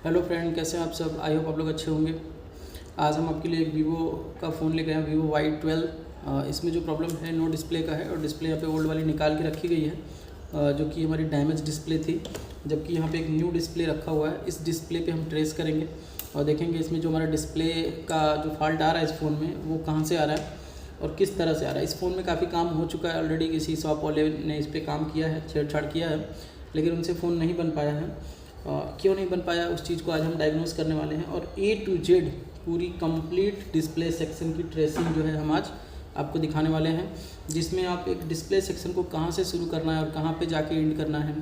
Hello friend, कैसे हैं आप सब। आई होप आप लोग अच्छे होंगे। आज हम आपके लिए एक वीवो का फ़ोन लेके आए हैं, वीवो Y12। इसमें जो प्रॉब्लम है नो डिस्प्ले का है और डिस्प्ले यहाँ पे ओल्ड वाली निकाल के रखी गई है, जो कि हमारी डैमेज डिस्प्ले थी, जबकि यहाँ पे एक न्यू डिस्प्ले रखा हुआ है। इस डिस्प्ले पे हम ट्रेस करेंगे और देखेंगे इसमें जो हमारा डिस्प्ले का जो फॉल्ट आ रहा है इस फ़ोन में वो कहाँ से आ रहा है और किस तरह से आ रहा है। इस फ़ोन में काफ़ी काम हो चुका है ऑलरेडी, किसी शॉप वाले ने इस पर काम किया है, छेड़छाड़ किया है, लेकिन उनसे फ़ोन नहीं बन पाया है। क्यों नहीं बन पाया उस चीज़ को आज हम डायग्नोस करने वाले हैं और A to Z पूरी कंप्लीट डिस्प्ले सेक्शन की ट्रेसिंग जो है हम आज आपको दिखाने वाले हैं, जिसमें आप एक डिस्प्ले सेक्शन को कहाँ से शुरू करना है और कहाँ पे जाके एंड करना है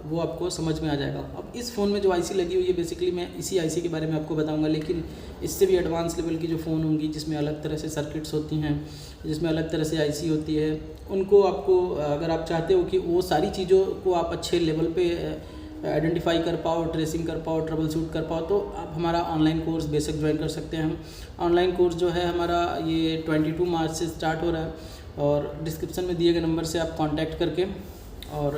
वो आपको समझ में आ जाएगा। अब इस फ़ोन में जो आईसी लगी हुई है, बेसिकली मैं इसी आईसी के बारे में आपको बताऊंगा, लेकिन इससे भी एडवांस लेवल की जो फ़ोन होंगी जिसमें अलग तरह से सर्किट्स होती हैं, जिसमें अलग तरह से आईसी होती है, उनको आपको अगर आप चाहते हो कि वो सारी चीज़ों को आप अच्छे लेवल पे आइडेंटिफाई कर पाओ, ट्रेसिंग कर पाओ, ट्रबल शूट कर पाओ, तो आप हमारा ऑनलाइन कोर्स बेसिक ज्वाइन कर सकते हैं। हम ऑनलाइन कोर्स जो है हमारा ये 22 मार्च से स्टार्ट हो रहा है और डिस्क्रिप्शन में दिए गए नंबर से आप कांटेक्ट करके और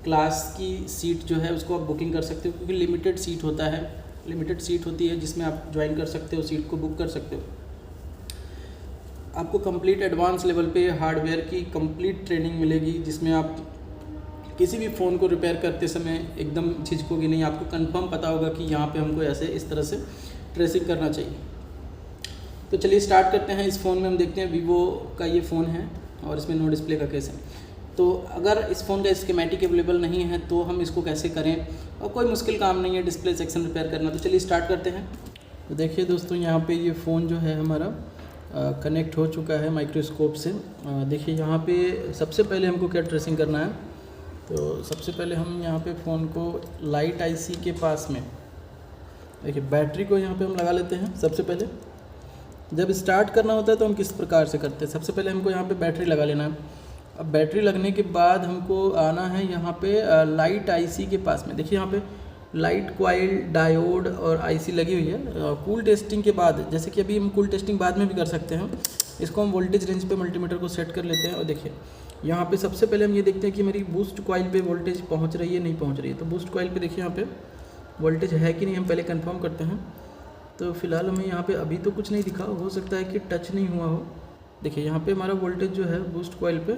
क्लास की सीट जो है उसको आप बुकिंग कर सकते हो, क्योंकि लिमिटेड सीट होता है, लिमिटेड सीट होती है जिसमें आप ज्वाइन कर सकते हो, सीट को बुक कर सकते हो। आपको कंप्लीट एडवांस लेवल पे हार्डवेयर की कंप्लीट ट्रेनिंग मिलेगी, जिसमें आप किसी भी फ़ोन को रिपेयर करते समय एकदम झिझकोगे नहीं, आपको कंफर्म पता होगा कि यहाँ पे हमको ऐसे इस तरह से ट्रेसिंग करना चाहिए। तो चलिए स्टार्ट करते हैं। इस फ़ोन में हम देखते हैं वीवो का ये फ़ोन है और इसमें नो डिस्प्ले का केस है। तो अगर इस फ़ोन का स्कीमेटिक अवेलेबल नहीं है तो हम इसको कैसे करें, और कोई मुश्किल काम नहीं है डिस्प्ले सेक्शन रिपेयर करना। तो चलिए स्टार्ट करते हैं। तो देखिए दोस्तों, यहाँ पे ये फ़ोन जो है हमारा कनेक्ट हो चुका है माइक्रोस्कोप से। देखिए यहाँ पे सबसे पहले हमको क्या ट्रेसिंग करना है, तो सबसे पहले हम यहाँ पे फ़ोन को लाइट आईसी के पास में, देखिए बैटरी को यहाँ पे हम लगा लेते हैं। सबसे पहले जब स्टार्ट करना होता है तो हम किस प्रकार से करते हैं, सबसे पहले हमको यहाँ पे बैटरी लगा लेना है। अब बैटरी लगने के बाद हमको आना है यहाँ पे लाइट आईसी के पास में। देखिए यहाँ पे लाइट कॉइल, डायोड और आईसी लगी हुई है। कूल टेस्टिंग के बाद, जैसे कि अभी हम कूल टेस्टिंग बाद में भी कर सकते हैं, इसको हम वोल्टेज रेंज पे मल्टीमीटर को सेट कर लेते हैं। और देखिए यहाँ पे सबसे पहले हम ये देखते हैं कि मेरी बूस्ट कॉइल पे वोल्टेज पहुँच रही है नहीं पहुँच रही है। तो बूस्ट कॉइल पे देखिए यहाँ पे वोल्टेज है कि नहीं, हम पहले कंफर्म करते हैं। तो फिलहाल हमें यहाँ पे अभी तो कुछ नहीं दिखा, हो सकता है कि टच नहीं हुआ हो। देखिए यहाँ पे हमारा वोल्टेज जो है बूस्ट कॉइल पे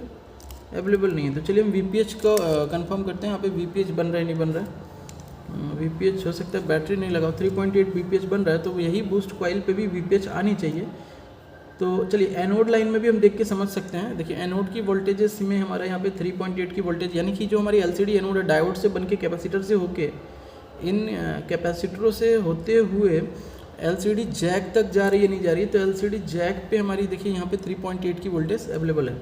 अवेलेबल नहीं है। तो चलिए हम VPH को कंफर्म करते हैं। यहाँ पे VPH बन रहा है नहीं बन रहा है, VPH हो सकता है बैटरी नहीं लगाओ, 3.8 VPH बन रहा है, तो यही बूस्ट कॉइल पे भी VPH आनी चाहिए। तो चलिए एनोड लाइन में भी हम देख के समझ सकते हैं। देखिए एनोड की वोल्टेजेस में हमारा यहाँ पे 3.8 की वोल्टेज, यानी कि जो हमारी LCD एनोड है डायोड से बन के कैपेसिटर से होके इन कैपेसिटरों से होते हुए LCD जैक तक जा रही है नहीं जा रही है। तो LCD जैक पे हमारी देखिए यहाँ पे 3.8 की वोल्टेज अवेलेबल है।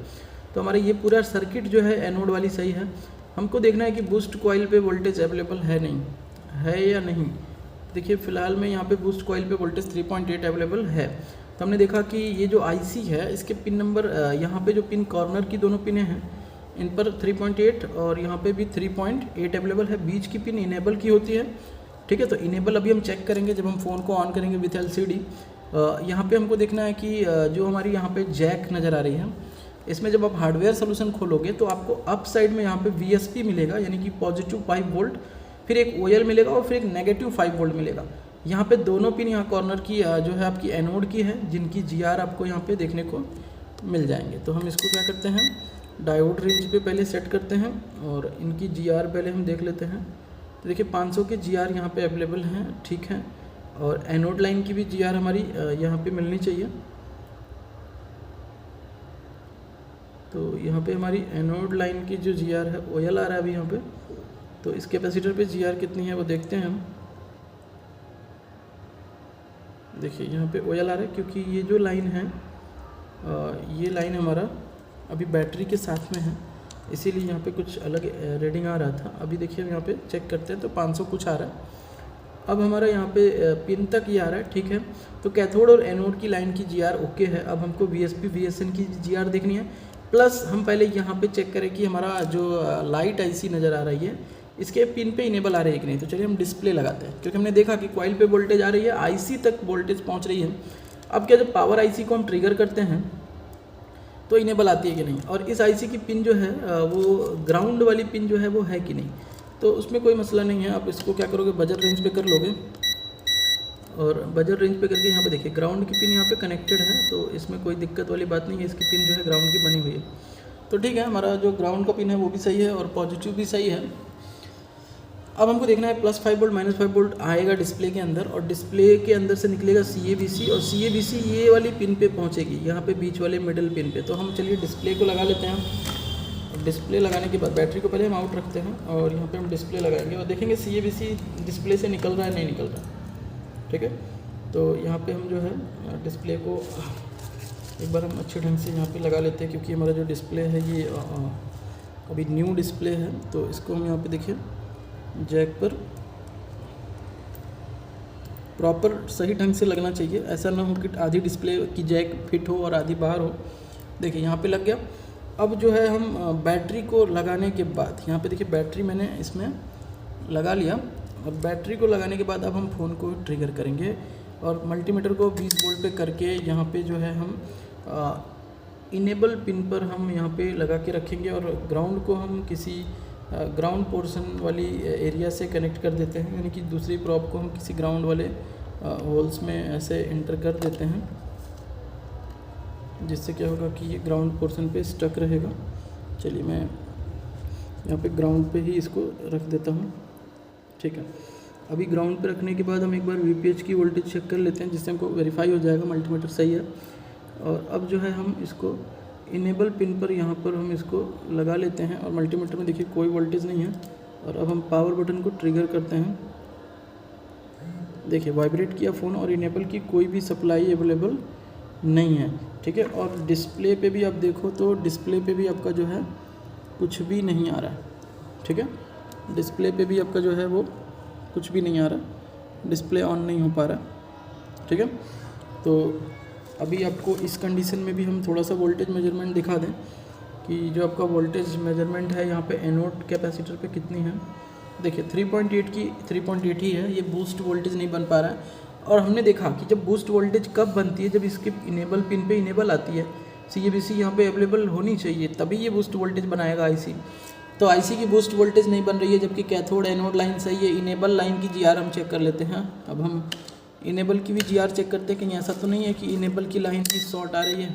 तो हमारा ये पूरा सर्किट जो है एनोड वाली सही है। हमको देखना है कि बूस्ट कॉइल पे वोल्टेज अवेलेबल है नहीं है या नहीं। देखिए फ़िलहाल में यहाँ पे बूस्ट कॉइल पे वोल्टेज 3.8 अवेलेबल है। तो हमने देखा कि ये जो आईसी है इसके पिन नंबर, यहाँ पे जो पिन कॉर्नर की दोनों पिनें हैं इन पर 3.8 और यहाँ पे भी 3.8 अवेलेबल है। बीच की पिन इनेबल की होती है, ठीक है। तो इनेबल अभी हम चेक करेंगे जब हम फ़ोन को ऑन करेंगे विथ LCD। यहाँ पे हमको देखना है कि जो हमारी यहाँ पे जैक नज़र आ रही है, इसमें जब आप हार्डवेयर सोल्यूशन खोलोगे तो आपको अप साइड में यहाँ पे VSP मिलेगा, यानी कि पॉजिटिव 5 वोल्ट, फिर एक OL मिलेगा और फिर एक नेगेटिव 5 वोल्ट मिलेगा। यहाँ पे दोनों पिन यहाँ कॉर्नर की जो है आपकी एनोड की है, जिनकी GR आपको यहाँ पे देखने को मिल जाएंगे। तो हम इसको क्या करते हैं, डायोड रेंज पे पहले सेट करते हैं और इनकी GR पहले हम देख लेते हैं। तो देखिए 500 के GR यहाँ पे अवेलेबल हैं, ठीक है। और एनोड लाइन की भी GR हमारी यहाँ पे मिलनी चाहिए। तो यहाँ पे हमारी एनोड लाइन की जो GR है OL आ रहा है अभी यहाँ पे। तो इस कैपेसिटर पे GR कितनी है वो देखते हैं हम। देखिए यहाँ पे OL आ रहा है, क्योंकि ये जो लाइन है ये लाइन हमारा अभी बैटरी के साथ में है, इसीलिए यहाँ पे कुछ अलग रीडिंग आ रहा था। अभी देखिए हम यहाँ पे चेक करते हैं तो 500 कुछ आ रहा है। अब हमारा यहाँ पे पिन तक ये आ रहा है, ठीक है। तो कैथोड और एनोड की लाइन की GR ओके है। अब हमको VSP VSN की GR देखनी है, प्लस हम पहले यहाँ पे चेक करें कि हमारा जो लाइट आईसी नज़र आ रही है इसके पिन पे इनेबल आ रही है कि नहीं। तो चलिए हम डिस्प्ले लगाते हैं, क्योंकि हमने देखा कि कॉइल पे वोल्टेज आ रही है, आईसी तक वोल्टेज पहुँच रही है। अब क्या, जब पावर आईसी को हम ट्रिगर करते हैं तो इनेबल आती है कि नहीं, और इस आईसी की पिन जो है वो ग्राउंड वाली पिन जो है वो है कि नहीं। तो उसमें कोई मसला नहीं है। आप इसको क्या करोगे, बजर रेंज पे कर लोगे, और बजर रेंज पे करके यहाँ पे देखिए ग्राउंड की पिन यहाँ पे कनेक्टेड है, तो इसमें कोई दिक्कत वाली बात नहीं है। इसकी पिन जो है ग्राउंड की बनी हुई है, तो ठीक है, हमारा जो ग्राउंड का पिन है वो भी सही है और पॉजिटिव भी सही है। अब हमको देखना है +5 वोल्ट -5 वोल्ट आएगा डिस्प्ले के अंदर, और डिस्प्ले के अंदर से निकलेगा CABC, और CABC ये वाली पिन पे पहुँचेगी, यहाँ पे बीच वाले मिडल पिन पे। तो हम चलिए डिस्प्ले को लगा लेते हैं। डिस्प्ले लगाने के बाद बैटरी को पहले हम आउट रखते हैं, और यहाँ पे हम डिस्प्ले लगाएंगे और देखेंगे CABC डिस्प्ले से निकल रहा है नहीं निकल रहा है, ठीक है। तो यहाँ पे हम जो है डिस्प्ले को एक बार हम अच्छे ढंग से यहाँ पे लगा लेते हैं, क्योंकि हमारा जो डिस्प्ले है ये अभी न्यू डिस्प्ले है। तो इसको हम यहाँ पे देखिए जैक पर प्रॉपर सही ढंग से लगना चाहिए, ऐसा ना हो कि आधी डिस्प्ले की जैक फिट हो और आधी बाहर हो। देखिए यहाँ पे लग गया। अब जो है हम बैटरी को लगाने के बाद यहाँ पे देखिए बैटरी मैंने इसमें लगा लिया। अब बैटरी को लगाने के बाद अब हम फ़ोन को ट्रिगर करेंगे, और मल्टीमीटर को 20 वोल्ट पे करके यहाँ पे जो है हम इनेबल पिन पर हम यहाँ पे लगा के रखेंगे, और ग्राउंड को हम किसी ग्राउंड पोर्शन वाली एरिया से कनेक्ट कर देते हैं, यानी कि दूसरी प्रॉप को हम किसी ग्राउंड वाले होल्स में ऐसे इंटर कर देते हैं, जिससे क्या होगा कि ये ग्राउंड पोर्शन पे स्टक रहेगा। चलिए मैं यहाँ पे ग्राउंड पे ही इसको रख देता हूँ, ठीक है। अभी ग्राउंड पे रखने के बाद हम एक बार VPH की वोल्टेज चेक कर लेते हैं, जिससे हमको वेरीफाई हो जाएगा मल्टीमीटर सही है। और अब जो है हम इसको इनेबल पिन पर यहाँ पर हम इसको लगा लेते हैं, और मल्टीमीटर में देखिए कोई वोल्टेज नहीं है। और अब हम पावर बटन को ट्रिगर करते हैं, देखिए वाइब्रेट किया फ़ोन, और इनेबल की कोई भी सप्लाई अवेलेबल नहीं है, ठीक है। और डिस्प्ले पे भी आप देखो तो डिस्प्ले पे भी आपका जो है कुछ भी नहीं आ रहा है, ठीक है। डिस्प्ले पे भी आपका जो है वो कुछ भी नहीं आ रहा, डिस्प्ले ऑन नहीं हो पा रहा, ठीक है। तो अभी आपको इस कंडीशन में भी हम थोड़ा सा वोल्टेज मेजरमेंट दिखा दें कि जो आपका वोल्टेज मेजरमेंट है यहाँ पे एनोड कैपेसिटर पे कितनी है। देखिए 3.8 ही है, ये बूस्ट वोल्टेज नहीं बन पा रहा है। और हमने देखा कि जब बूस्ट वोल्टेज कब बनती है, जब इसके इनेबल पिन पे इनेबल आती है, CABC यहाँ पे अवेलेबल होनी चाहिए, तभी ये बूस्ट वोल्टेज बनाएगा IC। तो IC की बूस्ट वोल्टेज नहीं बन रही है, जबकि कैथोड एनोड लाइन सही है। इनेबल लाइन की GR हम चेक कर लेते हैं। अब हम इनेबल की भी GR चेक करते हैं, कहीं ऐसा तो नहीं है कि इनेबल की लाइन की शॉर्ट आ रही है।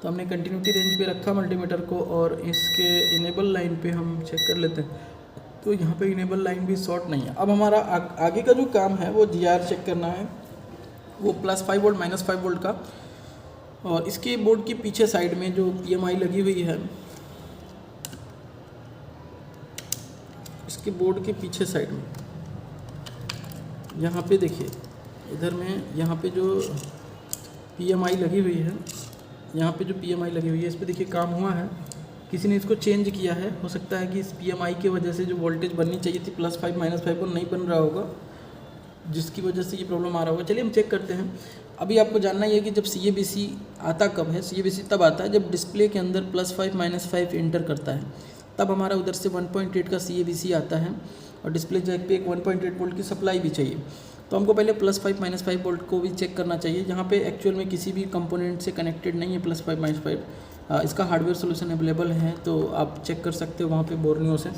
तो हमने कंटिन्यूटी रेंज पे रखा मल्टीमीटर को, और इसके इनेबल लाइन पे हम चेक कर लेते हैं, तो यहाँ पे इनेबल लाइन भी शॉर्ट नहीं है। अब हमारा आगे का जो काम है वो GR चेक करना है, वो +5 वोल्ट -5 वोल्ट का। और इसके बोर्ड के पीछे साइड में जो PMI लगी हुई है, इसके बोर्ड के पीछे साइड में यहाँ पे देखिए, इधर में यहाँ पे जो PMI लगी हुई है, यहाँ पे जो PMI लगी हुई है, इस पे देखिए काम हुआ है, किसी ने इसको चेंज किया है। हो सकता है कि इस PMI की वजह से जो वोल्टेज बननी चाहिए थी +5 -5 वो नहीं बन रहा होगा, जिसकी वजह से ये प्रॉब्लम आ रहा होगा। चलिए हम चेक करते हैं। अभी आपको जानना ही है कि जब CABC आता कब है। CABC तब आता है जब डिस्प्ले के अंदर +5 -5 इंटर करता है, तब हमारा उधर से 1.8 का CABC आता है, और डिस्प्ले जैक पे एक 1.8 वोल्ट की सप्लाई भी चाहिए। तो हमको पहले +5 -5 वोल्ट को भी चेक करना चाहिए, जहाँ पे एक्चुअल में किसी भी कंपोनेंट से कनेक्टेड नहीं है +5 -5। इसका हार्डवेयर सोल्यूशन अवेलेबल है, तो आप चेक कर सकते हो वहाँ पे बोर्नियो से।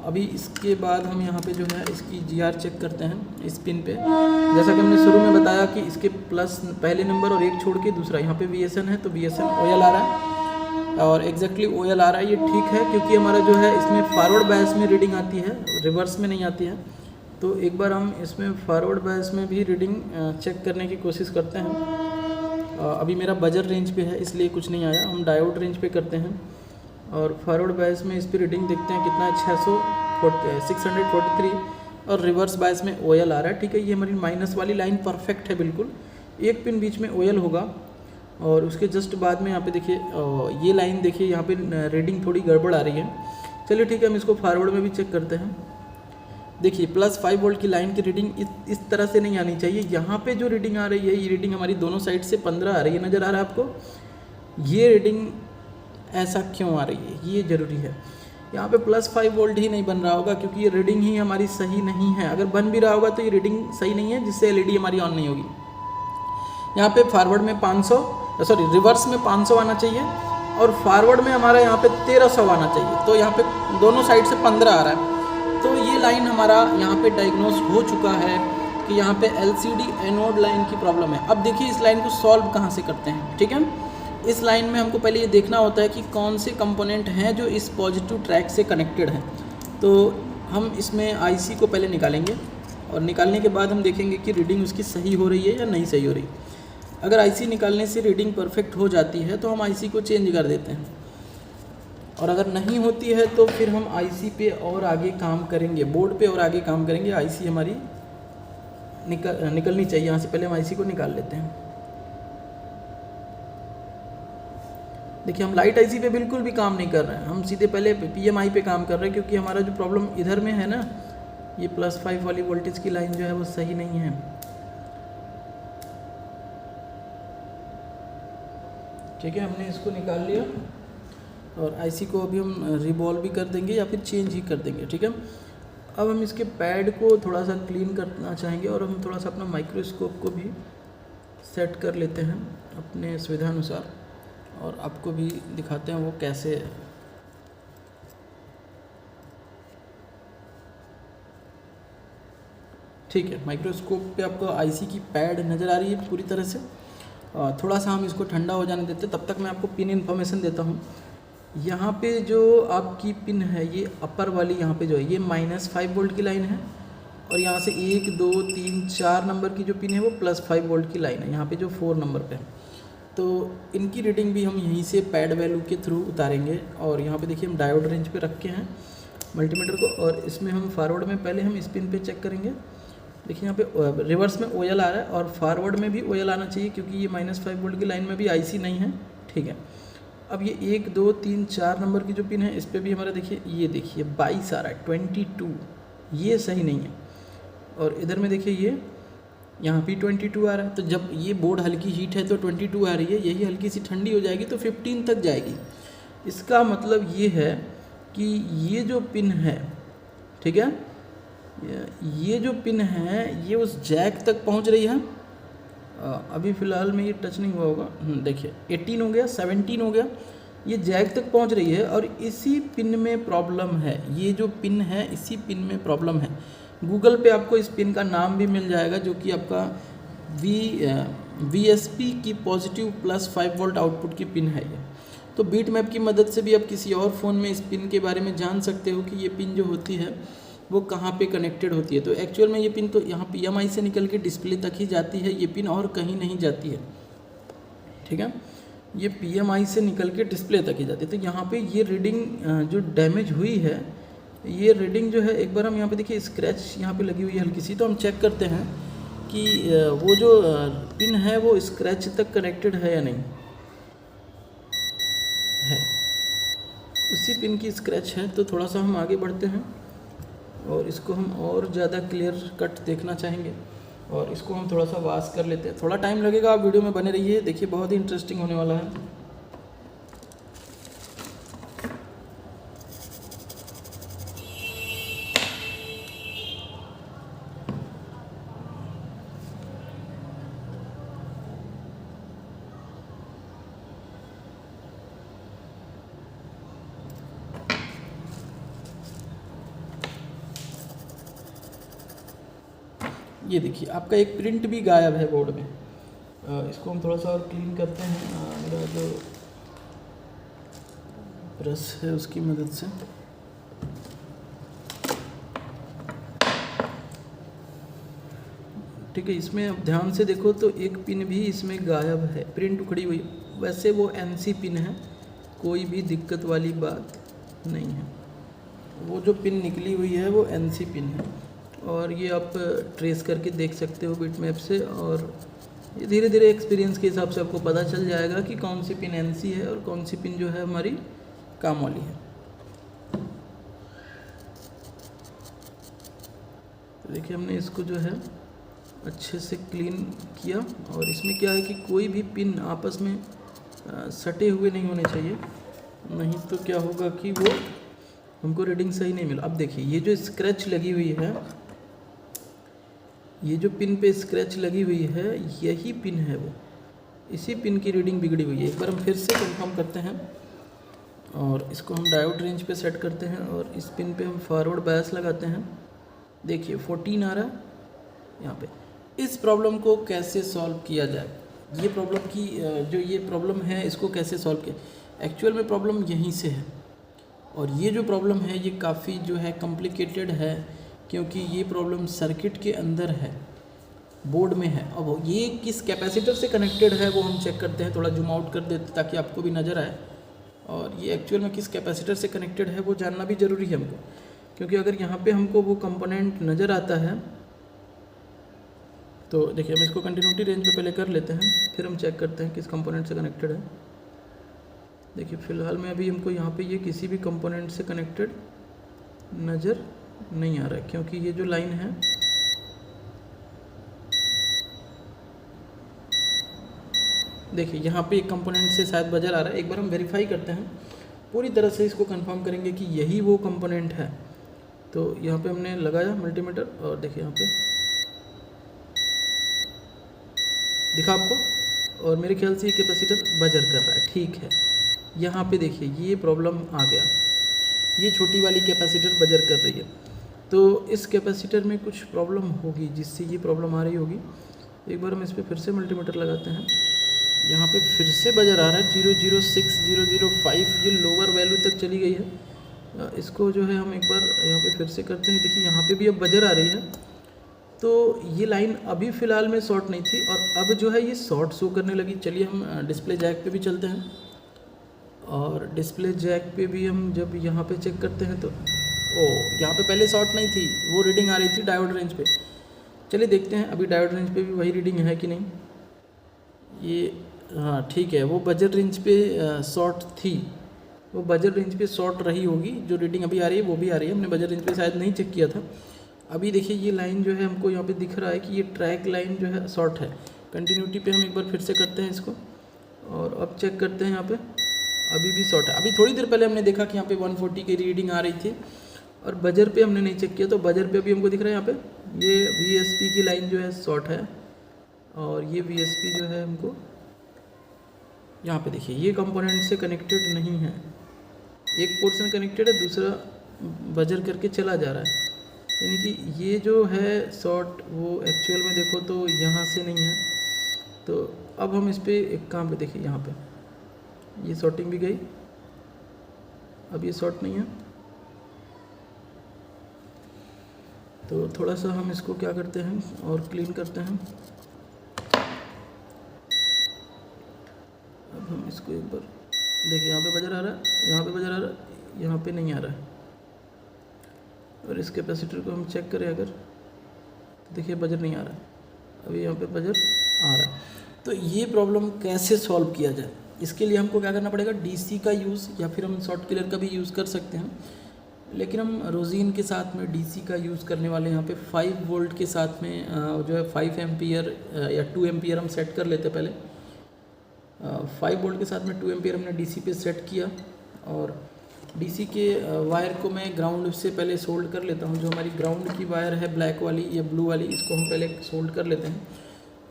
अभी इसके बाद हम यहाँ पे जो है इसकी GR चेक करते हैं इस पिन पे। जैसा कि हमने शुरू में बताया कि इसके प्लस पहले नंबर और एक छोड़ के दूसरा यहाँ पे VSN है, तो VSN OL आ रहा है, और एग्जैक्टली OL आ रहा है। ये ठीक है, क्योंकि हमारा जो है इसमें फॉरवर्ड बायस में रीडिंग आती है, रिवर्स में नहीं आती है। तो एक बार हम इसमें फॉरवर्ड बायस में भी रीडिंग चेक करने की कोशिश करते हैं। अभी मेरा बजर रेंज पे है, इसलिए कुछ नहीं आया। हम डायोड रेंज पे करते हैं, और फॉरवर्ड बायस में इस पर रीडिंग देखते हैं कितना है, 643, और रिवर्स बायस में OL आ रहा है। ठीक है, ये हमारी माइनस वाली लाइन परफेक्ट है बिल्कुल। एक पिन बीच में OL होगा, और उसके जस्ट बाद में यहाँ पे देखिए ये लाइन देखिए, यहाँ पे रीडिंग थोड़ी गड़बड़ आ रही है। चलिए ठीक है, हम इसको फॉरवर्ड में भी चेक करते हैं। देखिए +5 वोल्ट की लाइन की रीडिंग इस तरह से नहीं आनी चाहिए। यहाँ पे जो रीडिंग आ रही है, ये रीडिंग हमारी दोनों साइड से 15 आ रही है, नज़र आ रहा है आपको। ये रीडिंग ऐसा क्यों आ रही है, ये ज़रूरी है। यहाँ पे +5 वोल्ट ही नहीं बन रहा होगा, क्योंकि ये रीडिंग ही हमारी सही नहीं है। अगर बन भी रहा होगा तो ये रीडिंग सही नहीं है, जिससे LED हमारी ऑन नहीं होगी। यहाँ पे फॉरवर्ड में 500, रिवर्स में 500 आना चाहिए, और फॉरवर्ड में हमारा यहाँ पे 1300 आना चाहिए। तो यहाँ पे दोनों साइड से 15 आ रहा है। तो ये लाइन हमारा यहाँ पे डायग्नोस हो चुका है कि यहाँ पे LCD एनोड लाइन की प्रॉब्लम है। अब देखिए इस लाइन को सॉल्व कहाँ से करते हैं, ठीक है। इस लाइन में हमको पहले ये देखना होता है कि कौन से कंपोनेंट हैं जो इस पॉजिटिव ट्रैक से कनेक्टेड हैं। तो हम इसमें IC को पहले निकालेंगे और निकालने के बाद हम देखेंगे कि रीडिंग उसकी सही हो रही है या नहीं सही हो रही। अगर IC निकालने से रीडिंग परफेक्ट हो जाती है तो हम IC को चेंज कर देते हैं, और अगर नहीं होती है तो फिर हम IC पे और आगे काम करेंगे, बोर्ड पे और आगे काम करेंगे। IC हमारी निकलनी चाहिए यहाँ से। पहले हम IC को निकाल लेते हैं। देखिए हम लाइट IC पे बिल्कुल भी काम नहीं कर रहे हैं, हम सीधे पहले PMI पे काम कर रहे हैं, क्योंकि हमारा जो प्रॉब्लम इधर में है ना, ये +5 वाली वोल्टेज की लाइन जो है वो सही नहीं है। ठीक है, हमने इसको निकाल लिया और IC को अभी हम रिवॉल्व भी कर देंगे या फिर चेंज ही कर देंगे। ठीक है, अब हम इसके पैड को थोड़ा सा क्लीन करना चाहेंगे और हम थोड़ा सा अपना माइक्रोस्कोप को भी सेट कर लेते हैं अपने सुविधानुसार, और आपको भी दिखाते हैं वो कैसे है। ठीक है, माइक्रोस्कोप पे आपको IC की पैड नज़र आ रही है पूरी तरह से। थोड़ा सा हम इसको ठंडा हो जाने देते हैं, तब तक मैं आपको पिन इन्फॉर्मेशन देता हूँ। यहाँ पे जो आपकी पिन है, ये अपर वाली यहाँ पे जो है ये -5 वोल्ट की लाइन है, और यहाँ से 1 2 3 4 नंबर की जो पिन है वो +5 वोल्ट की लाइन है, यहाँ पे जो 4 नंबर पे है। तो इनकी रीडिंग भी हम यहीं से पैड वैल्यू के थ्रू उतारेंगे। और यहाँ पे देखिए हम डायोड रेंज पे रख के हैं मल्टीमीटर को, और इसमें हम फॉरवर्ड में पहले हम इस पिन पे चेक करेंगे। देखिए यहाँ पे रिवर्स में OL आ रहा है और फॉरवर्ड में भी OL आना चाहिए, क्योंकि ये -5 वोल्ट की लाइन में भी IC नहीं है। ठीक है, अब ये 1 2 3 4 नंबर की जो पिन है इस पर भी हमारा देखिए, ये देखिए 22 आ रहा है, 22, ये सही नहीं है। और इधर में देखिए ये यहाँ भी 22 आ रहा है। तो जब ये बोर्ड हल्की हीट है तो 22 आ रही है, यही हल्की सी ठंडी हो जाएगी तो 15 तक जाएगी। इसका मतलब ये है कि ये जो पिन है, ठीक है, ये जो पिन है ये उस जैक तक पहुंच रही है। अभी फ़िलहाल में ये टच नहीं हुआ होगा, देखिए 18 हो गया, 17 हो गया, ये जैक तक पहुंच रही है, और इसी पिन में प्रॉब्लम है। ये जो पिन है इसी पिन में प्रॉब्लम है। गूगल पे आपको इस पिन का नाम भी मिल जाएगा, जो कि आपका VSP की पॉजिटिव +5 वोल्ट आउटपुट की पिन है ये। तो बीट मैप की मदद से भी आप किसी और फ़ोन में इस पिन के बारे में जान सकते हो कि ये पिन जो होती है वो कहाँ पे कनेक्टेड होती है। तो एक्चुअल में ये पिन तो यहाँ PMI से निकल के डिस्प्ले तक ही जाती है, ये पिन और कहीं नहीं जाती है। ठीक है, ये PMI से निकल के डिस्प्ले तक ही जाती है। तो यहाँ पे ये रीडिंग जो डैमेज हुई है, ये रीडिंग जो है, एक बार हम यहाँ पे देखिए स्क्रैच यहाँ पे लगी हुई है हल्की सी, तो हम चेक करते हैं कि वो जो पिन है वो स्क्रैच तक कनेक्टेड है या नहीं है। उसी पिन की स्क्रैच है। तो थोड़ा सा हम आगे बढ़ते हैं और इसको हम और ज़्यादा क्लियर कट देखना चाहेंगे, और इसको हम थोड़ा सा वाश कर लेते हैं। थोड़ा टाइम लगेगा, आप वीडियो में बने रहिए, देखिए बहुत ही इंटरेस्टिंग होने वाला है। ये देखिए आपका एक प्रिंट भी गायब है बोर्ड में। इसको हम थोड़ा सा और क्लीन करते हैं मेरा जो ब्रश है उसकी मदद से। ठीक है, इसमें अब ध्यान से देखो तो एक पिन भी इसमें गायब है, प्रिंट उखड़ी हुई। वैसे वो NC पिन है, कोई भी दिक्कत वाली बात नहीं है। वो जो पिन निकली हुई है वो NC पिन है, और ये आप ट्रेस करके देख सकते हो बीट मैप से, और ये धीरे धीरे एक्सपीरियंस के हिसाब से आपको पता चल जाएगा कि कौन सी पिन NC है और कौन सी पिन जो है हमारी काम वाली है। तो देखिए हमने इसको जो है अच्छे से क्लीन किया, और इसमें क्या है कि कोई भी पिन आपस में सटे हुए नहीं होने चाहिए, नहीं तो क्या होगा कि वो हमको रीडिंग सही नहीं मिला। अब देखिए ये जो स्क्रैच लगी हुई है, ये जो पिन पे स्क्रैच लगी हुई है यही पिन है वो, इसी पिन की रीडिंग बिगड़ी हुई है। एक बार हम फिर से कंफर्म करते हैं। और इसको हम डायोड रेंज पे सेट करते हैं और इस पिन पे हम फॉरवर्ड बायस लगाते हैं। देखिए 14 आ रहा है यहाँ पे। इस प्रॉब्लम को कैसे सॉल्व किया जाए, ये प्रॉब्लम की जो ये प्रॉब्लम है इसको कैसे सॉल्व किया, एक्चुअल में प्रॉब्लम यहीं से है। और ये जो प्रॉब्लम है ये काफ़ी जो है कॉम्प्लिकेटेड है, क्योंकि ये प्रॉब्लम सर्किट के अंदर है, बोर्ड में है। अब ये किस कैपेसिटर से कनेक्टेड है वो हम चेक करते हैं, थोड़ा जूम आउट कर देते ताकि आपको भी नज़र आए। और ये एक्चुअल में किस कैपेसिटर से कनेक्टेड है वो जानना भी ज़रूरी है हमको, क्योंकि अगर यहाँ पे हमको वो कंपोनेंट नज़र आता है तो देखिए हम इसको कंटिन्यूटी रेंज पे पहले कर लेते हैं, फिर हम चेक करते हैं किस कंपोनेंट से कनेक्टेड है। देखिए फ़िलहाल में अभी हमको यहाँ पे ये किसी भी कंपोनेंट से कनेक्टेड नज़र नहीं आ रहा है, क्योंकि ये जो लाइन है देखिए यहाँ पे एक कंपोनेंट से शायद बजर आ रहा है। एक बार हम वेरीफाई करते हैं, पूरी तरह से इसको कंफर्म करेंगे कि यही वो कंपोनेंट है। तो यहाँ पे हमने लगाया मल्टीमीटर और देखिए यहाँ पे दिखा आपको, और मेरे ख्याल से ये कैपेसिटर बजर कर रहा है। ठीक है, यहाँ पे देखिए ये प्रॉब्लम आ गया, ये छोटी वाली कैपेसिटर बजर कर रही है। तो इस कैपेसिटर में कुछ प्रॉब्लम होगी जिससे ये प्रॉब्लम आ रही होगी। एक बार हम इस पर फिर से मल्टीमीटर लगाते हैं, यहाँ पे फिर से बजर आ रहा है 006 005, ये लोअर वैल्यू तक चली गई है। इसको जो है हम एक बार यहाँ पे फिर से करते हैं। देखिए यहाँ पे भी अब बजर आ रही है। तो ये लाइन अभी फ़िलहाल में शॉर्ट नहीं थी और अब जो है ये शॉर्ट शो करने लगी। चलिए हम डिस्प्ले जैक पे भी चलते हैं, और डिस्प्ले जैक पे भी हम जब यहाँ पे चेक करते हैं तो यहाँ पे पहले शॉर्ट नहीं थी, वो रीडिंग आ रही थी डायोड रेंज पे। चलिए देखते हैं अभी डायोड रेंज पे भी वही रीडिंग है कि नहीं। ये हाँ ठीक है, वो बजर रेंज पे शॉर्ट थी, वो बजर रेंज पे शॉर्ट रही होगी। जो रीडिंग अभी आ रही है वो भी आ रही है, हमने बजर रेंज पे शायद नहीं चेक किया था। अभी देखिए ये लाइन जो है हमको यहाँ पे दिख रहा है कि ये ट्रैक लाइन जो है शॉर्ट है। कंटिन्यूटी पे हम एक बार फिर से करते हैं इसको, और अब चेक करते हैं यहाँ पे अभी भी शॉर्ट है। अभी थोड़ी देर पहले हमने देखा कि यहाँ पे 140 की रीडिंग आ रही थी, और बजर पे हमने नहीं चेक किया, तो बजर पे अभी हमको दिख रहा है यहाँ पे ये VSP की लाइन जो है शॉर्ट है, और ये VSP जो है हमको यहाँ पे देखिए ये कंपोनेंट से कनेक्टेड नहीं है। एक पोर्शन कनेक्टेड है, दूसरा बजर करके चला जा रहा है। यानी कि ये जो है शॉर्ट वो एक्चुअल में देखो तो यहाँ से नहीं है। तो अब हम इस पर एक काम पे देखिए, यहाँ पे ये शॉर्टिंग भी गई, अब ये शॉर्ट नहीं है। तो थोड़ा सा हम इसको क्या करते हैं और क्लीन करते हैं। अब हम इसको एक बार देखिए, यहाँ पे बजर आ रहा है, यहाँ पे बजर आ रहा है, यहाँ पे नहीं आ रहा है। और इस कैपेसिटर को हम चेक करें अगर, तो देखिए बजर नहीं आ रहा है, अभी यहाँ पे बजर आ रहा है। तो ये प्रॉब्लम कैसे सॉल्व किया जाए, इसके लिए हमको क्या करना पड़ेगा, DC का यूज़ या फिर हम शॉर्ट किलर का भी यूज़ कर सकते हैं, लेकिन हम रोजीन के साथ में DC का यूज़ करने वाले। यहाँ पे 5 वोल्ट के साथ में जो है 5 एम्पियर या 2 एम्पियर हम सेट कर लेते पहले। 5 वोल्ट के साथ में 2 एम्पियर हमने DC पे सेट किया, और DC के वायर को मैं ग्राउंड से पहले सोल्ड कर लेता हूँ। जो हमारी ग्राउंड की वायर है ब्लैक वाली या ब्लू वाली, इसको हम पहले सोल्ड कर लेते हैं,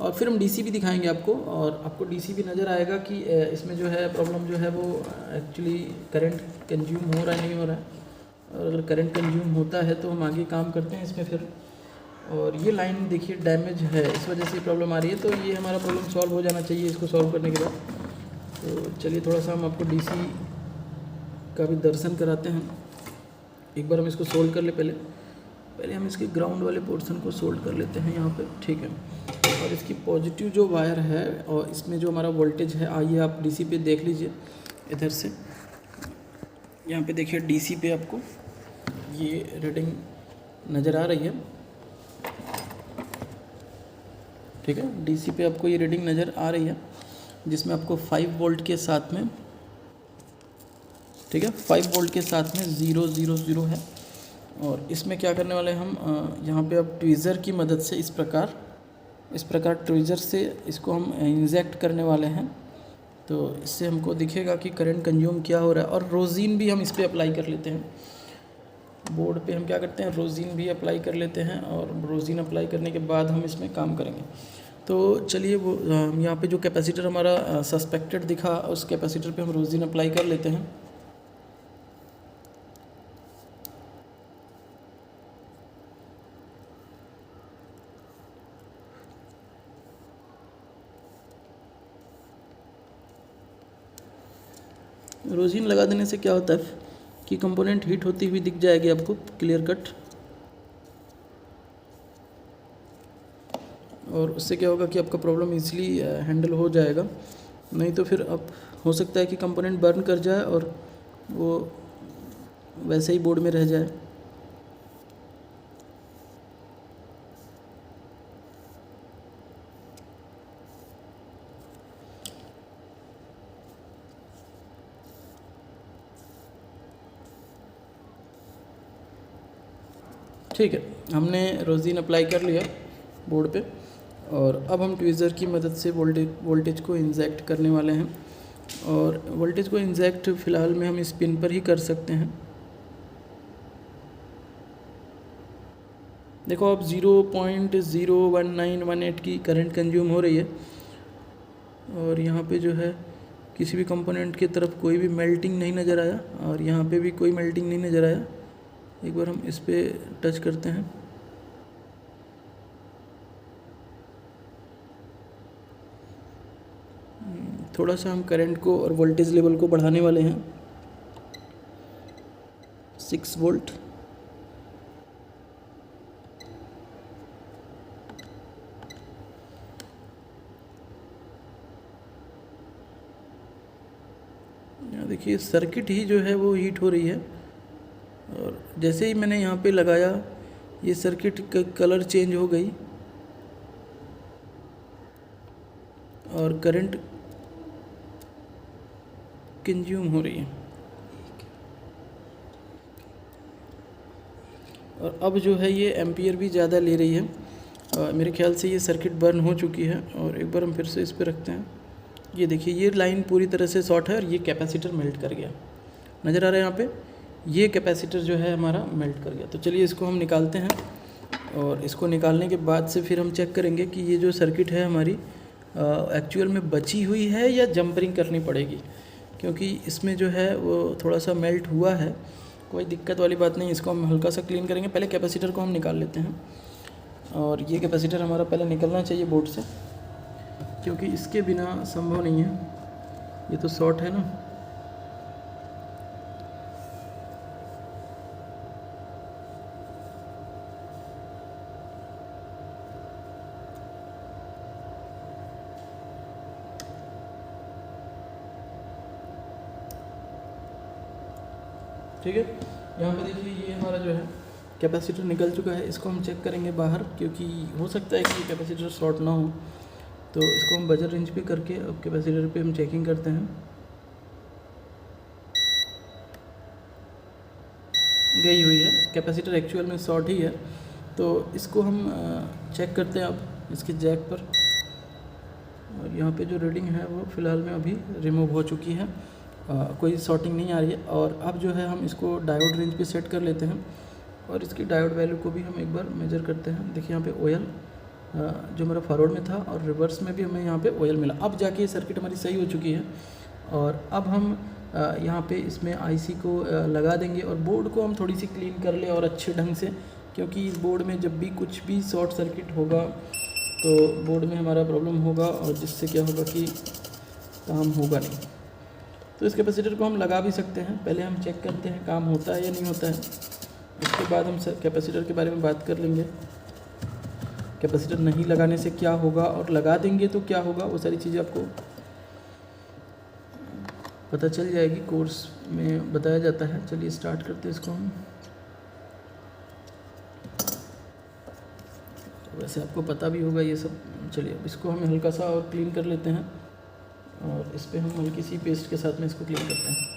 और फिर हम DC भी दिखाएंगे आपको, और आपको DC भी नज़र आएगा कि इसमें जो है प्रॉब्लम जो है वो एक्चुअली करंट कंज्यूम हो रहा है नहीं हो रहा है। और अगर करंट कंज्यूम होता है तो हम आगे काम करते हैं इसमें फिर। और ये लाइन देखिए डैमेज है, इस वजह से प्रॉब्लम आ रही है। तो ये हमारा प्रॉब्लम सॉल्व हो जाना चाहिए इसको सॉल्व करने के बाद। तो चलिए थोड़ा सा हम आपको DC का भी दर्शन कराते हैं। एक बार हम इसको सोल्ड कर ले, पहले हम इसके ग्राउंड वाले पोर्शन को सोल्ड कर लेते हैं यहाँ पे, ठीक है। और इसकी पॉजिटिव जो वायर है और इसमें जो हमारा वोल्टेज है, आइए आप DC पे देख लीजिए इधर से। यहाँ पे देखिए DC पे आपको ये रीडिंग नज़र आ रही है, ठीक है। DC पे आपको ये रीडिंग नज़र आ रही है, जिसमें आपको 5 वोल्ट के साथ में, ठीक है, 5 वोल्ट के साथ में 000 है। और इसमें क्या करने वाले हम, यहाँ पे अब ट्वीज़र की मदद से इस प्रकार ट्वीज़र से इसको हम इंजेक्ट करने वाले हैं। तो इससे हमको दिखेगा कि करंट कंज्यूम क्या हो रहा है। और रोजीन भी हम इस पर अप्लाई कर लेते हैं, बोर्ड पे हम क्या करते हैं, रोजीन भी अप्लाई कर लेते हैं, और रोजीन अप्लाई करने के बाद हम इसमें काम करेंगे। तो चलिए वो यहाँ पे जो कैपेसिटर हमारा सस्पेक्टेड दिखा, उस कैपेसिटर पे हम रोजीन अप्लाई कर लेते हैं। रोजीन लगा देने से क्या होता है कि कंपोनेंट हीट होती हुई दिख जाएगी आपको क्लियर कट, और उससे क्या होगा कि आपका प्रॉब्लम इजीली हैंडल हो जाएगा। नहीं तो फिर अब हो सकता है कि कंपोनेंट बर्न कर जाए और वो वैसे ही बोर्ड में रह जाए। ठीक है, हमने रोजीन अप्लाई कर लिया बोर्ड पे, और अब हम ट्वीज़र की मदद से वोल्टेज को इंजेक्ट करने वाले हैं। और वोल्टेज को इंजेक्ट फ़िलहाल में हम इस पिन पर ही कर सकते हैं। देखो अब 0.01918 की करंट कंज्यूम हो रही है, और यहाँ पे जो है किसी भी कंपोनेंट की तरफ कोई भी मेल्टिंग नहीं नज़र आया, और यहाँ पे भी कोई मेल्टिंग नहीं नज़र आया। एक बार हम इस पे टच करते हैं, थोड़ा सा हम करंट को और वोल्टेज लेवल को बढ़ाने वाले हैं 6 वोल्ट। देखिए सर्किट ही जो है वो हीट हो रही है, और जैसे ही मैंने यहाँ पे लगाया ये सर्किट का कलर चेंज हो गई और करंट कंज्यूम हो रही है। और अब जो है ये एम्पियर भी ज़्यादा ले रही है। मेरे ख्याल से ये सर्किट बर्न हो चुकी है। और एक बार हम फिर से इस पर रखते हैं, ये देखिए ये लाइन पूरी तरह से शॉर्ट है और ये कैपेसिटर मेल्ट कर गया, नज़र आ रहा है यहाँ पे, ये कैपेसिटर जो है हमारा मेल्ट कर गया। तो चलिए इसको हम निकालते हैं, और इसको निकालने के बाद से फिर हम चेक करेंगे कि ये जो सर्किट है हमारी एक्चुअल में बची हुई है या जंपरिंग करनी पड़ेगी, क्योंकि इसमें जो है वो थोड़ा सा मेल्ट हुआ है। कोई दिक्कत वाली बात नहीं, इसको हम हल्का सा क्लीन करेंगे। पहले कैपेसिटर को हम निकाल लेते हैं, और ये कैपेसिटर हमारा पहले निकलना चाहिए बोर्ड से, क्योंकि इसके बिना संभव नहीं है, ये तो शॉर्ट है ना। ठीक है, यहाँ पे देखिए ये हमारा जो है कैपेसिटर निकल चुका है। इसको हम चेक करेंगे बाहर, क्योंकि हो सकता है कि कैपेसिटर शॉर्ट ना हो। तो इसको हम बजर रेंज पे करके अब कैपेसिटर पे हम चेकिंग करते हैं। गई हुई है, कैपेसिटर एक्चुअल में शॉर्ट ही है। तो इसको हम चेक करते हैं अब इसके जैक पर, और यहाँ पे जो रीडिंग है वो फ़िलहाल में अभी रिमूव हो चुकी है, कोई शॉर्टिंग नहीं आ रही है। और अब जो है हम इसको डायोड रेंज पे सेट कर लेते हैं, और इसकी डायोड वैल्यू को भी हम एक बार मेजर करते हैं। देखिए यहाँ पे ओएल जो मेरा फॉरवर्ड में था, और रिवर्स में भी हमें यहाँ पे ओएल मिला। अब जाके ये सर्किट हमारी सही हो चुकी है, और अब हम यहाँ पे इसमें आईसी को लगा देंगे, और बोर्ड को हम थोड़ी सी क्लीन कर ले और अच्छे ढंग से, क्योंकि इस बोर्ड में जब भी कुछ भी शॉर्ट सर्किट होगा तो बोर्ड में हमारा प्रॉब्लम होगा, और जिससे क्या होगा कि काम होगा नहीं। तो इस कैपेसिटर को हम लगा भी सकते हैं, पहले हम चेक करते हैं काम होता है या नहीं होता है, उसके बाद हम कैपेसिटर के बारे में बात कर लेंगे। कैपेसिटर नहीं लगाने से क्या होगा, और लगा देंगे तो क्या होगा, वो सारी चीज़ें आपको पता चल जाएगी, कोर्स में बताया जाता है। चलिए स्टार्ट करते हैं इसको हम। वैसे आपको पता भी होगा ये सब। चलिए अब इसको हम हल्का सा और क्लीन कर लेते हैं, और इस पर हम हल्की सी पेस्ट के साथ में इसको क्लीन करते हैं।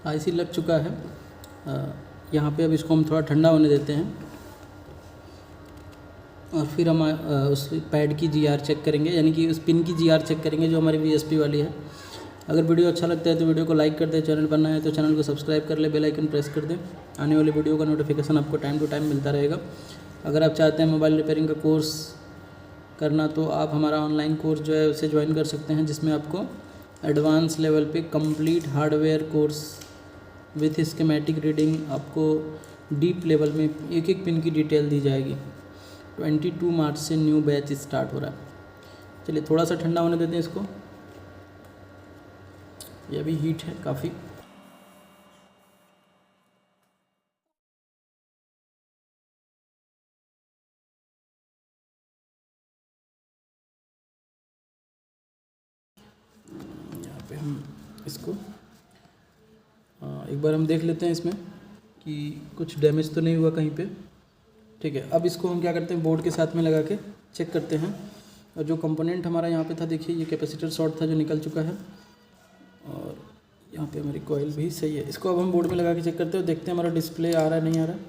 आईसी लग चुका है। यहाँ पे अब इसको हम थोड़ा ठंडा होने देते हैं और फिर हम उस पैड की जीआर चेक करेंगे, यानी कि उस पिन की जीआर चेक करेंगे जो हमारी वीएसपी वाली है। अगर वीडियो अच्छा लगता है तो वीडियो को लाइक कर दें, चैनल पर नया है तो चैनल को सब्सक्राइब कर ले, बेल आइकन प्रेस कर दें। आने वाली वीडियो का नोटिफिकेशन आपको टाइम टू टाइम मिलता रहेगा। अगर आप चाहते हैं मोबाइल रिपेयरिंग का कोर्स करना तो आप हमारा ऑनलाइन कोर्स जो है उसे ज्वाइन कर सकते हैं, जिसमें आपको एडवांस लेवल पे complete hardware course with schematic reading, आपको डीप लेवल में एक एक पिन की डिटेल दी जाएगी। 22 मार्च से न्यू बैच स्टार्ट हो रहा है। चलिए थोड़ा सा ठंडा होने देते हैं इसको, ये अभी हीट है काफ़ी। यहाँ पे हम इसको एक बार हम देख लेते हैं इसमें कि कुछ डैमेज तो नहीं हुआ कहीं पे। ठीक है, अब इसको हम क्या करते हैं, बोर्ड के साथ में लगा के चेक करते हैं। और जो कंपोनेंट हमारा यहाँ पे था, देखिए ये कैपेसिटर शॉर्ट था जो निकल चुका है, और यहाँ पे हमारी कॉइल भी सही है। इसको अब हम बोर्ड में लगा के चेक करते हैं, देखते हैं हमारा डिस्प्ले आ रहा है नहीं आ रहा है।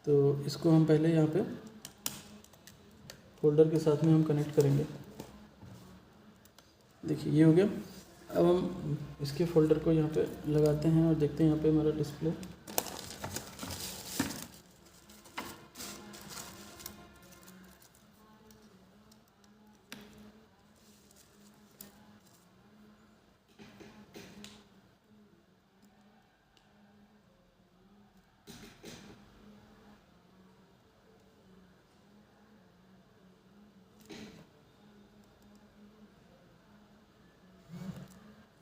तो इसको हम पहले यहाँ पे फोल्डर के साथ में हम कनेक्ट करेंगे। देखिए ये हो गया। अब हम इसके फोल्डर को यहाँ पे लगाते हैं और देखते हैं यहाँ पे हमारा डिस्प्ले।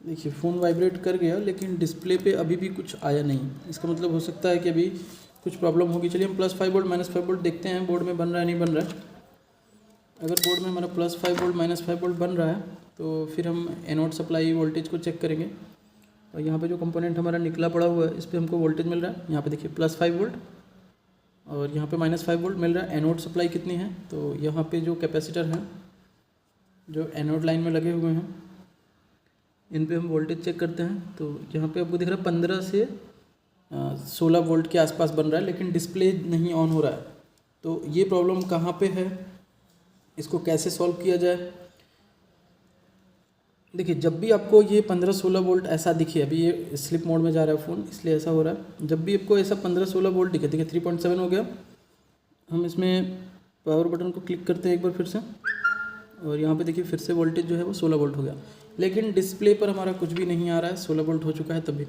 देखिए फ़ोन वाइब्रेट कर गया, लेकिन डिस्प्ले पे अभी भी कुछ आया नहीं। इसका मतलब हो सकता है कि अभी कुछ प्रॉब्लम होगी। चलिए हम +5 वोल्ट -5 वोल्ट देखते हैं बोर्ड में बन रहा है नहीं बन रहा है। अगर बोर्ड में हमारा +5 वोल्ट -5 वोल्ट बन रहा है तो फिर हम एनोड सप्लाई वोल्टेज को चेक करेंगे। और यहाँ पे जो कंपोनेंट हमारा निकला पड़ा हुआ है इस पर हमको वोल्टेज मिल रहा है। यहाँ पे देखिए +5 वोल्ट और यहाँ पे -5 वोल्ट मिल रहा है। एनोड सप्लाई कितनी है, तो यहाँ पे जो कैपेसिटर हैं जो एनोड लाइन में लगे हुए हैं इन पे हम वोल्टेज चेक करते हैं। तो यहाँ पे आपको दिख रहा है 15 से 16 वोल्ट के आसपास बन रहा है, लेकिन डिस्प्ले नहीं ऑन हो रहा है। तो ये प्रॉब्लम कहाँ पे है, इसको कैसे सॉल्व किया जाए। देखिए जब भी आपको ये 15-16 वोल्ट ऐसा दिखे, अभी ये स्लिप मोड में जा रहा है फ़ोन इसलिए ऐसा हो रहा है। जब भी आपको ऐसा 15-16 वोल्ट दिखे, देखिए 3.7 हो गया। हम इसमें पावर बटन को क्लिक करते हैं एक बार फिर से, और यहाँ पे देखिए फिर से वोल्टेज जो है वो 16 वोल्ट हो गया, लेकिन डिस्प्ले पर हमारा कुछ भी नहीं आ रहा है। 16 वोल्ट हो चुका है तभी।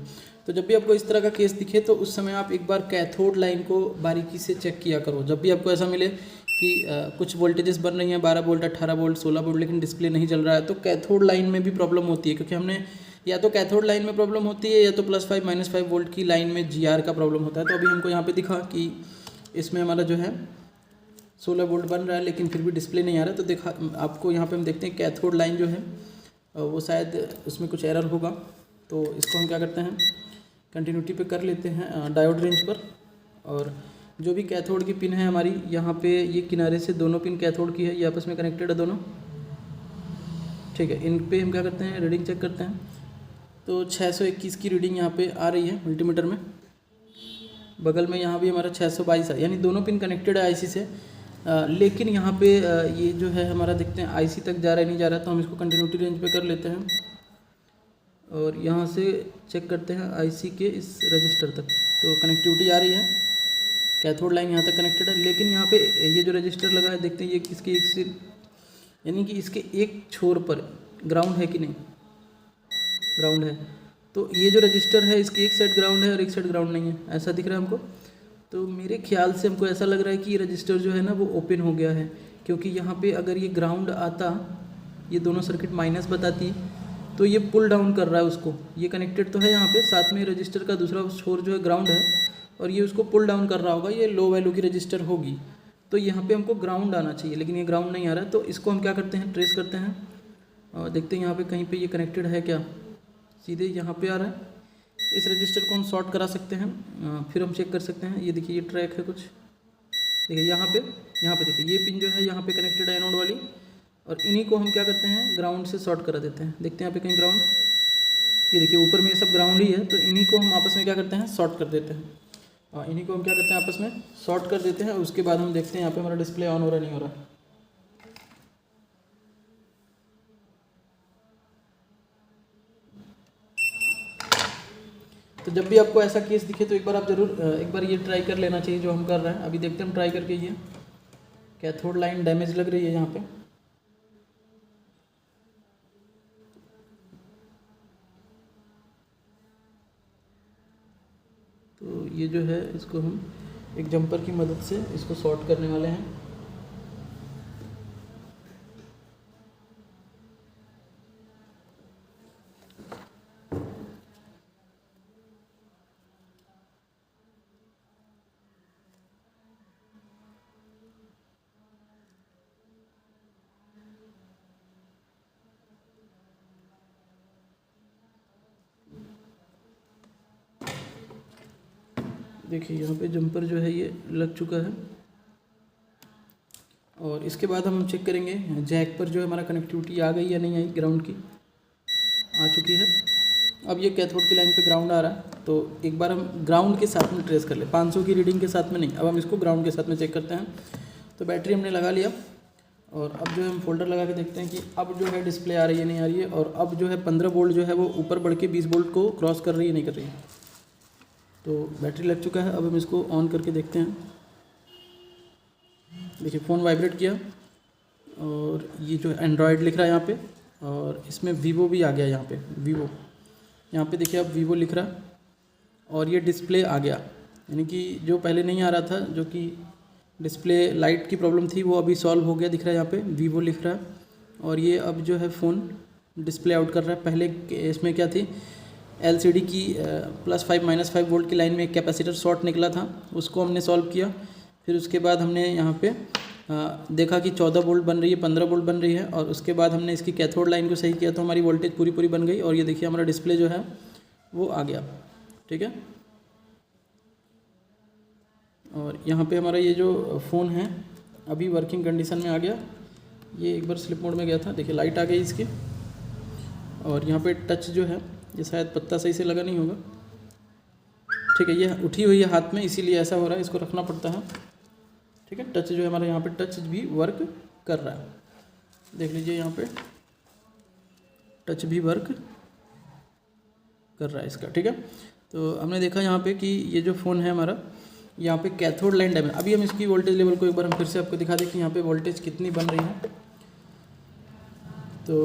तो जब भी आपको इस तरह का केस दिखे तो उस समय आप एक बार कैथोड लाइन को बारीकी से चेक किया करो। जब भी आपको ऐसा मिले कि कुछ वोल्टेजेस बन रही हैं 12 वोल्ट 18 वोल्ट 16 वोल्ट, लेकिन डिस्प्ले नहीं चल रहा है, तो कैथोड लाइन में भी प्रॉब्लम होती है। क्योंकि हमने या तो कैथोड लाइन में प्रॉब्लम होती है या तो +5 -5 वोल्ट की लाइन में जीआर का प्रॉब्लम होता है। तो अभी हमको यहाँ पर दिखा कि इसमें हमारा जो है 16 वोल्ट बन रहा है, लेकिन फिर भी डिस्प्ले नहीं आ रहा है। तो देखा आपको यहाँ पे हम देखते हैं कैथोड लाइन जो है वो शायद उसमें कुछ एरर होगा। तो इसको हम क्या करते हैं, कंटिन्यूटी पे कर लेते हैं डायोड रेंज पर। और जो भी कैथोड की पिन है हमारी, यहाँ पे ये किनारे से दोनों पिन कैथोड की है, ये आपस में कनेक्टेड है दोनों। ठीक है, इन पे हम क्या करते हैं, रीडिंग चेक करते हैं। तो 621 की रीडिंग यहाँ पे आ रही है मल्टीमीटर में। बगल में यहाँ भी हमारा 622 है, यानी दोनों पिन कनेक्टेड है आईसी से। लेकिन यहाँ पे ये जो है हमारा देखते हैं आईसी तक जा रहा है नहीं जा रहा है। तो हम इसको कंटिन्यूटी रेंज पे कर लेते हैं और यहाँ से चेक करते हैं आईसी के इस रजिस्टर तक। तो कनेक्टिविटी आ रही है, कैथोड लाइन यहाँ तक कनेक्टेड है। लेकिन यहाँ पे ये जो रजिस्टर लगा है देखते हैं ये इसके एक से, यानी कि इसके एक छोर पर ग्राउंड है कि नहीं, ग्राउंड है। तो ये जो रजिस्टर है इसकी एक साइड ग्राउंड है और एक साइड ग्राउंड नहीं है, ऐसा दिख रहा है हमको। तो मेरे ख्याल से हमको ऐसा लग रहा है कि ये रजिस्टर जो है ना वो ओपन हो गया है। क्योंकि यहाँ पे अगर ये ग्राउंड आता, ये दोनों सर्किट माइनस बताती, तो ये पुल डाउन कर रहा है उसको। ये कनेक्टेड तो है यहाँ पे, साथ में रजिस्टर का दूसरा छोर जो है ग्राउंड है, और ये उसको पुल डाउन कर रहा होगा। ये लो वैल्यू की रजिस्टर होगी, तो यहाँ पे हमको ग्राउंड आना चाहिए, लेकिन ये ग्राउंड नहीं आ रहा है। तो इसको हम क्या करते हैं, ट्रेस करते हैं और देखते हैं यहाँ पे कहीं पे ये कनेक्टेड है क्या। सीधे यहाँ पे आ रहा है। इस रजिस्टर को हम शॉर्ट करा सकते हैं, फिर हम चेक कर सकते हैं। ये देखिए ये ट्रैक है कुछ, देखिए यहाँ पे देखिए ये पिन जो है यहाँ पे कनेक्टेड है एनोड वाली, और इन्हीं को हम क्या करते हैं, ग्राउंड से शॉर्ट करा देते हैं। देखते हैं यहाँ पे कहीं ग्राउंड, ये देखिए ऊपर में ये सब ग्राउंड ही है, तो इन्हीं को हम आपस में क्या करते हैं, शॉर्ट कर देते हैं। और इन्हीं को हम क्या करते हैं, आपस में शॉर्ट कर देते हैं। उसके बाद हम देखते हैं यहाँ पे हमारा डिस्प्ले ऑन हो रहा नहीं हो रहा। तो जब भी आपको ऐसा केस दिखे तो एक बार आप ज़रूर एक बार ये ट्राई कर लेना चाहिए जो हम कर रहे हैं। अभी देखते हैं हम ट्राई करके, ये कैथोड लाइन डैमेज लग रही है यहाँ पे। तो ये जो है इसको हम एक जंपर की मदद से इसको शॉर्ट करने वाले हैं। देखिए यहाँ पे जंपर जो है ये लग चुका है। और इसके बाद हम चेक करेंगे जैक पर जो है हमारा कनेक्टिविटी आ गई या नहीं आई। ग्राउंड की आ चुकी है। अब ये कैथोड की लाइन पे ग्राउंड आ रहा है, तो एक बार हम ग्राउंड के साथ में ट्रेस कर ले, 500 की रीडिंग के साथ में नहीं। अब हम इसको ग्राउंड के साथ में चेक करते हैं। तो बैटरी हमने लगा लिया और अब जो है हम फोल्डर लगा के देखते हैं कि अब जो है डिस्प्ले आ रही है नहीं आ रही है। और अब जो है 15 वोल्ट जो है वो ऊपर बढ़ के 20 वोल्ट को क्रॉस कर रही है नहीं कर रही है। तो बैटरी लग चुका है। अब हम इसको ऑन करके देखते हैं। देखिए फ़ोन वाइब्रेट किया और ये जो एंड्रॉयड लिख रहा है यहाँ पे, और इसमें वीवो भी आ गया यहाँ पे। वीवो यहाँ पे देखिए अब वीवो लिख रहा है और ये डिस्प्ले आ गया। यानी कि जो पहले नहीं आ रहा था, जो कि डिस्प्ले लाइट की प्रॉब्लम थी, वो अभी सॉल्व हो गया। दिख रहा है यहाँ पे वीवो लिख रहा है। और ये अब जो है फ़ोन डिस्प्ले आउट कर रहा है। पहले इसमें क्या थी, LCD की +5 -5 वोल्ट की लाइन में एक कैपेसिटर शॉर्ट निकला था, उसको हमने सॉल्व किया। फिर उसके बाद हमने यहाँ पे देखा कि 14 वोल्ट बन रही है, 15 वोल्ट बन रही है। और उसके बाद हमने इसकी कैथोड लाइन को सही किया तो हमारी वोल्टेज पूरी बन गई। और ये देखिए हमारा डिस्प्ले जो है वो आ गया। ठीक है। और यहाँ पे हमारा ये जो फ़ोन है अभी वर्किंग कंडीशन में आ गया। ये एक बार स्लिप मोड में गया था, देखिए लाइट आ गई इसकी। और यहाँ पे टच जो है, ये शायद पत्ता सही से लगा नहीं होगा। ठीक है, ये उठी हुई है हाथ में, इसीलिए ऐसा हो रहा है, इसको रखना पड़ता है। ठीक है, टच जो है हमारा यहाँ पे टच भी वर्क कर रहा है। देख लीजिए यहाँ पे टच भी वर्क कर रहा है इसका। ठीक है, तो हमने देखा यहाँ पे कि ये जो फ़ोन है हमारा, यहाँ पे कैथोड लाइन डैमेज। अभी हम इसकी वोल्टेज लेवल को एक बार हम फिर से आपको दिखा दें कि यहाँ पे वोल्टेज कितनी बन रही है। तो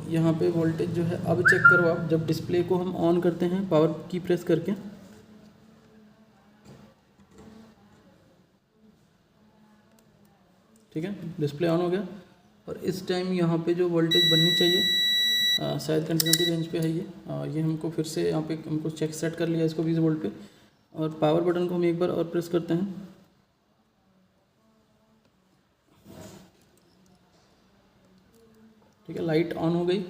यहाँ पे वोल्टेज जो है, अब चेक करो आप, जब डिस्प्ले को हम ऑन करते हैं पावर की प्रेस करके, ठीक है, डिस्प्ले ऑन हो गया। और इस टाइम यहाँ पे जो वोल्टेज बननी चाहिए शायद कंटिन्यूटी रेंज पे है ये हमको फिर से यहाँ पे हमको चेक सेट कर लिया इसको 20 वोल्ट पे। और पावर बटन को हम एक बार और प्रेस करते हैं। ठीक है, लाइट ऑन हो गई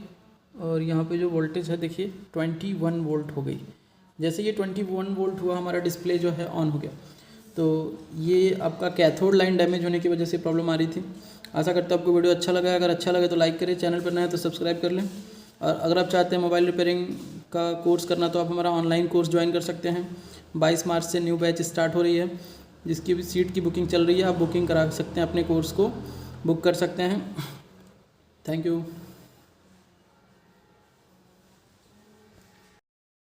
और यहाँ पे जो वोल्टेज है देखिए 21 वोल्ट हो गई। जैसे ये 21 वोल्ट हुआ हमारा डिस्प्ले जो है ऑन हो गया। तो ये आपका कैथोड लाइन डैमेज होने की वजह से प्रॉब्लम आ रही थी। आशा करता हूँ आपको वीडियो अच्छा लगा। अगर अच्छा लगे तो लाइक करें, चैनल पर नए हैं तो सब्सक्राइब कर लें। और अगर आप चाहते हैं मोबाइल रिपेयरिंग का कोर्स करना तो आप हमारा ऑनलाइन कोर्स ज्वाइन कर सकते हैं। 22 मार्च से न्यू बैच स्टार्ट हो रही है, जिसकी भी सीट की बुकिंग चल रही है। आप बुकिंग करा सकते हैं, अपने कोर्स को बुक कर सकते हैं। Thank you.